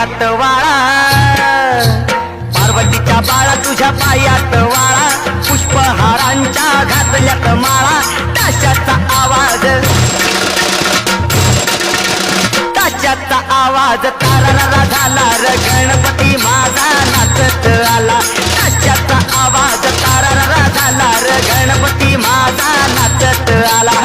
पायात वाळा, पार्वतीच्या बाळा तुझ्या पायात वाळा, पुष्पहारांच्या घातल्यात माळा, ताशाचा आवाज ताशाचा आवाज तारारा झाला र गणपती माझा नाचत आला, ताशाचा आवाज तारारा झाला र गणपती माझा नाचत आला.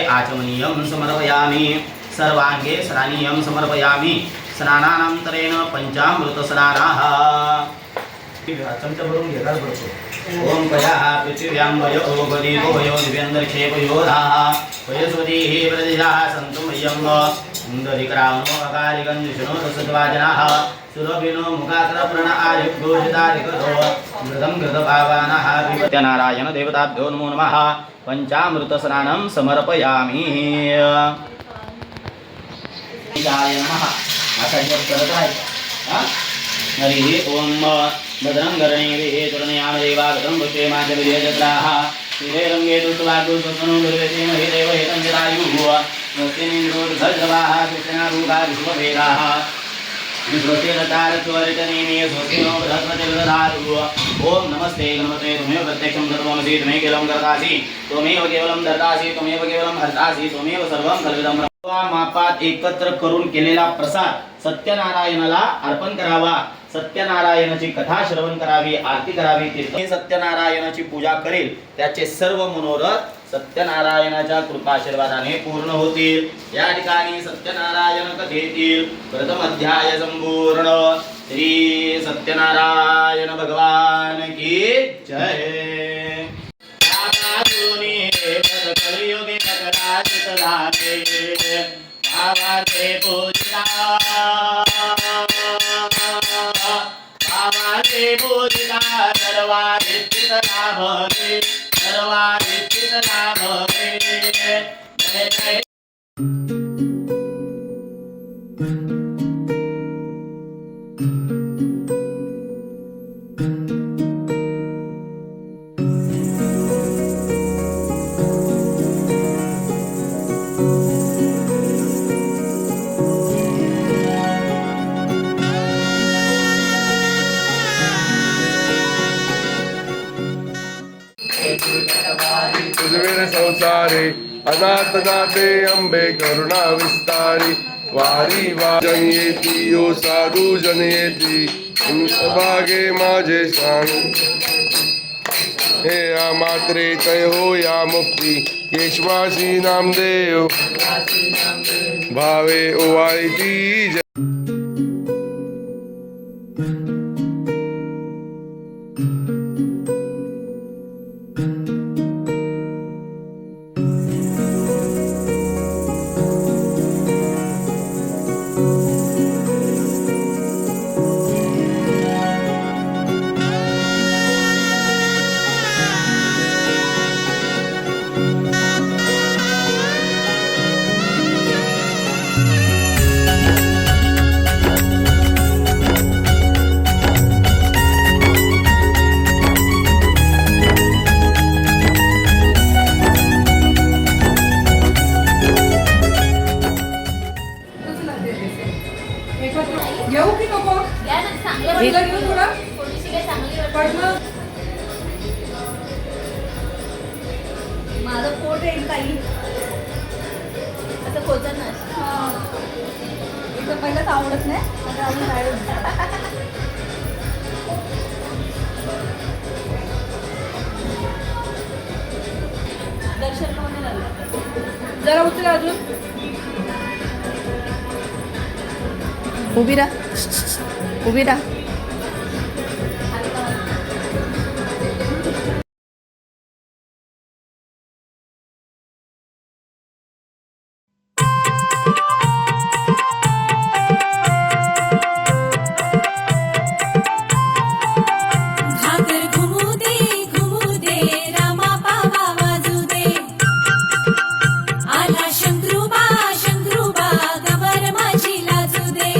आचमनीयं समर्पयामि, सर्वांगे स्नानीयं समर्पयामि, स्नानानंतरेण पंचामृत स्नानाः. चमचा भरून घे, गार भरतो. ओम पया पृथिव्यां वयो गदीतो वयो दिव्यंदर्क्षेपयो धाः वयस्वतीः प्रदिशाः सन्तु मह्यं इंदधिक्रामो अकारिकञ्जुषणो तसद्वाजनाः सुरभिनो मुखात्र प्रण आयुर्घोषितारिकरो मृदं घृतभावानाः सत्यनारायण देवताभ्यो नमो नमः. पंचामृत स्नानं समर्पयामि. नमः. असा जप करत आहे. हरिः ओम भद्रं कर्णेभिः तुर्णयामदेवागतं पुष्पेमाचर्यजत्राः श्रीरङ्गे दुष्टवागुष्वनो दुर्वेशे महेदेव हेतं जरायुः स्वस्तिनिन्द्रो सज्जवाः कृष्णारूपा विश्ववेदाः स्वस्तिरतारत्वरितनेमे स्वस्तिनो बृहस्पतिर्दधातु. ओम नमस्ते गणपते त्वमेव प्रत्यक्षं सर्वमसि त्वमेव केवलं कर्तासि त्वमेव केवलं धर्तासि त्वमेव केवलं हर्तासि त्वमेव सर्वं खल्विदं. मापात एकत्र करून केलेला प्रसाद सत्यनारायणाला अर्पण करावा. सत्यनारायणाची कथा श्रवण करावी, आरती करावी. तीर्थ सत्यनारायणाची पूजा करेल त्याचे सर्व मनोरथ सत्यनारायणाच्या कृपाशीर्वादाने पूर्ण होतील. या ठिकाणी सत्यनारायण कथेतील प्रथम अध्याय संपूर्ण. श्री सत्यनारायण भगवान की जय. कलियुगे कदाचित झाले भावाचे पूजिता, भावाचे पूजिता सर्वाधिष्ठित लाभते, सर्वाधिष्ठित लाभते. जय जय. संसारे अनाथ नाथे अंबे करुणा विस्तारी. वारी जनयेती यो साधू जनयेती भागे माझे सांग. हे या मात्रे तय हो या मुक्ती केशवासी नामदेव भावे ओवाळीती. घेऊ की नको या ना चांगलं पहिलं घेऊ तुला थोडीशी काय चांगली वाटते पडलं माझं पोट येईल काही असं खोचत नाही एकदा पहिलंच आवडत नाही आता अजून आवडत दर्शन कोणी लागलं जरा उचला अजून उभी राहा उभी राहा घागर घुमू दे रामा पावा वाजू दे आला शंकरूबा गबर माझी लाजू दे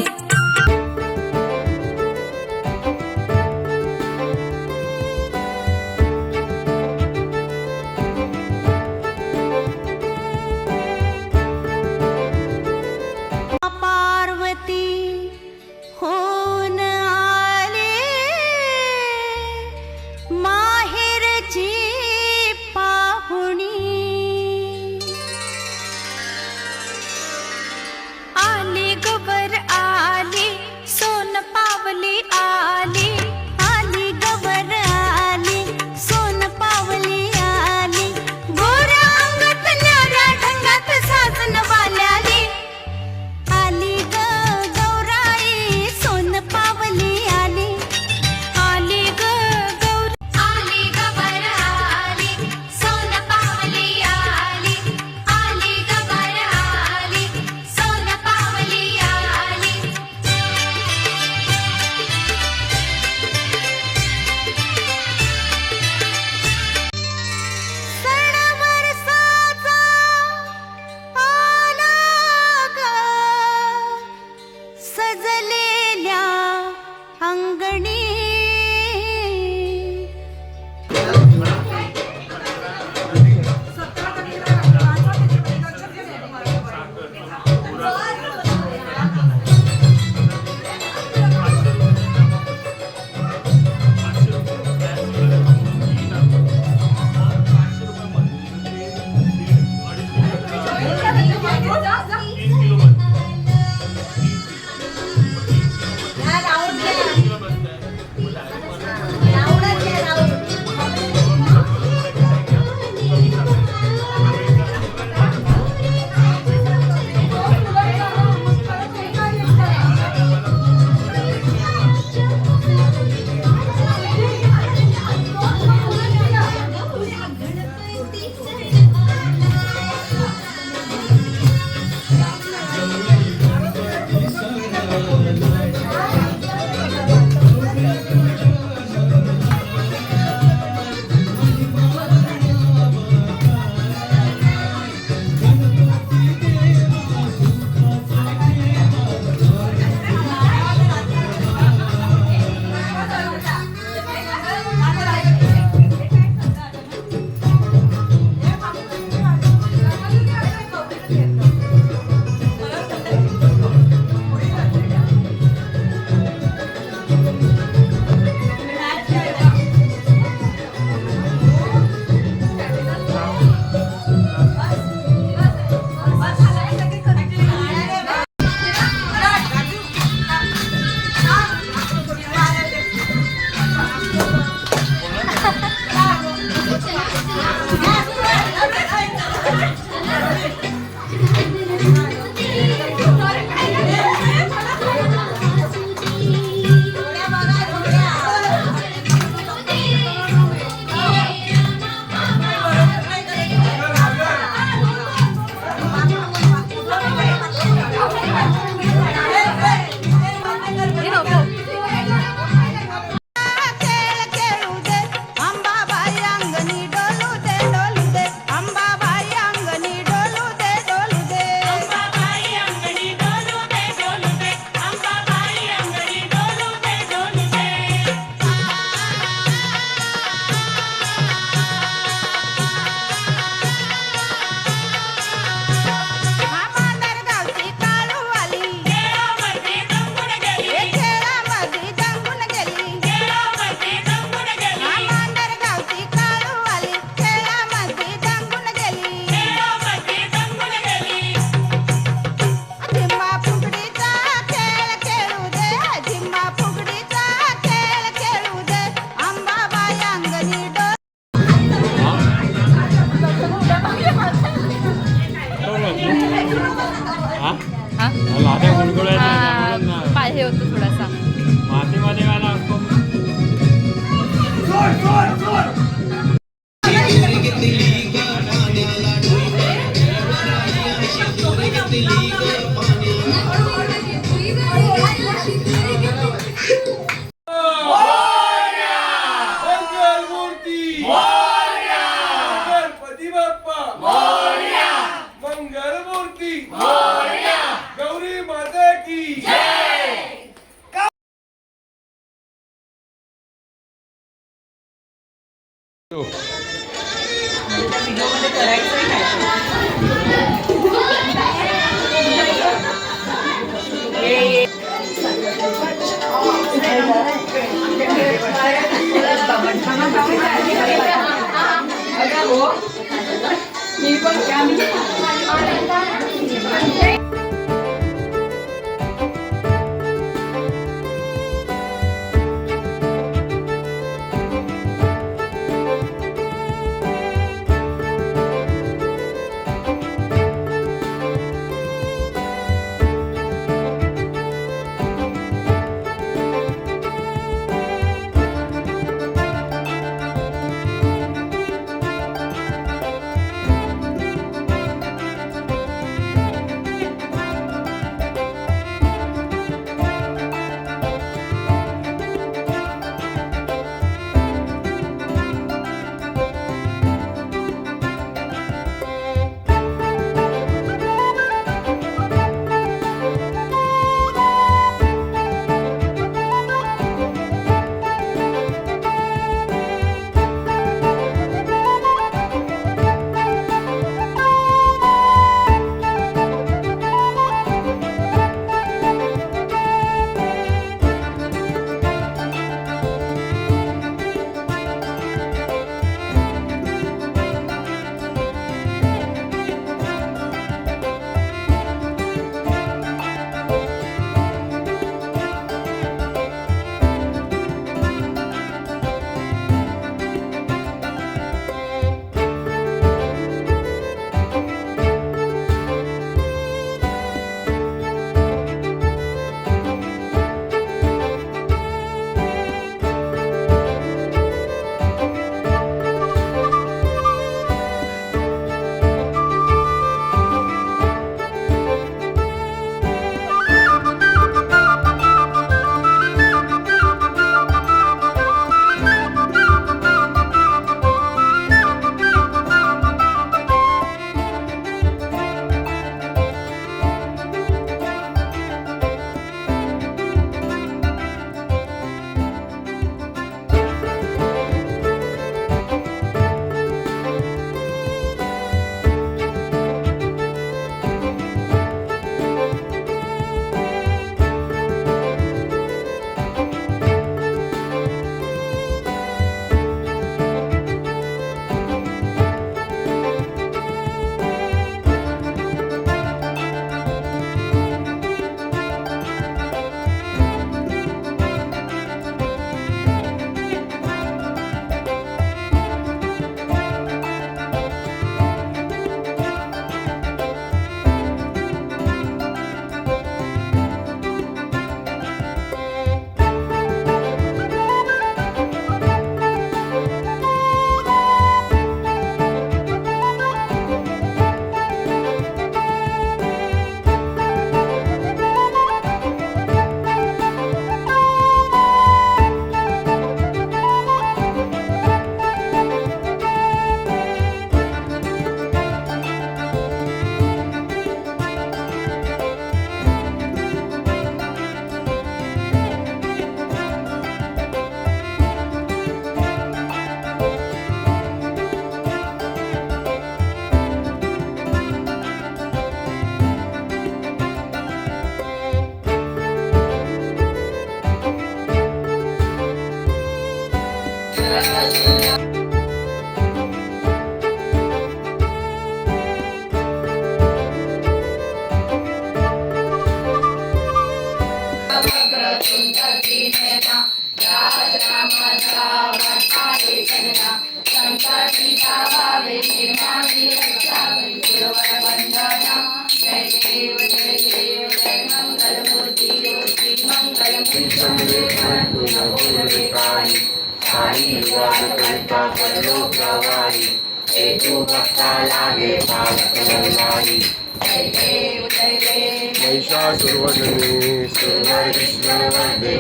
महिषासुरवदने सुरवरकृष्णवर्धे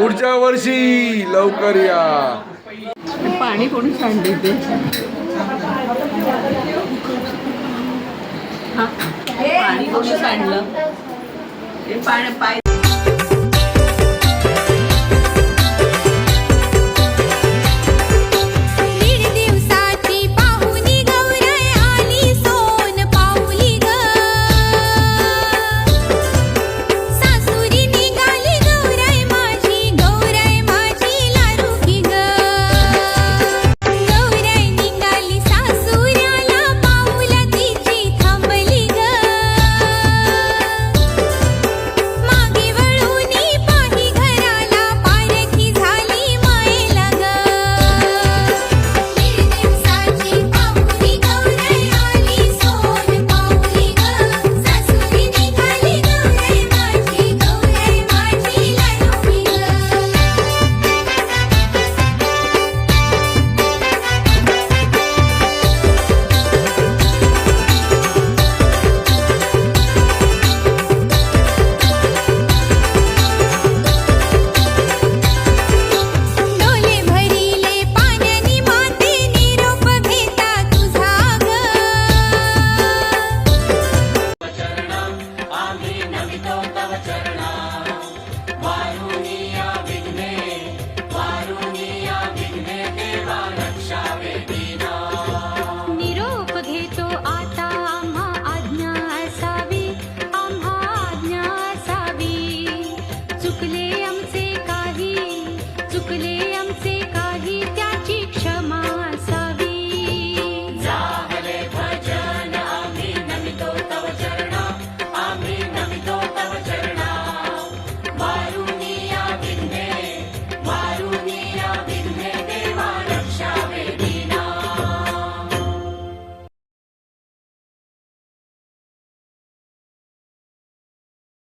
पुढच्या वर्षी लवकर या. पाणी कोणी सांडली ते पाणी कोणी सांडलं ते पाणी पाय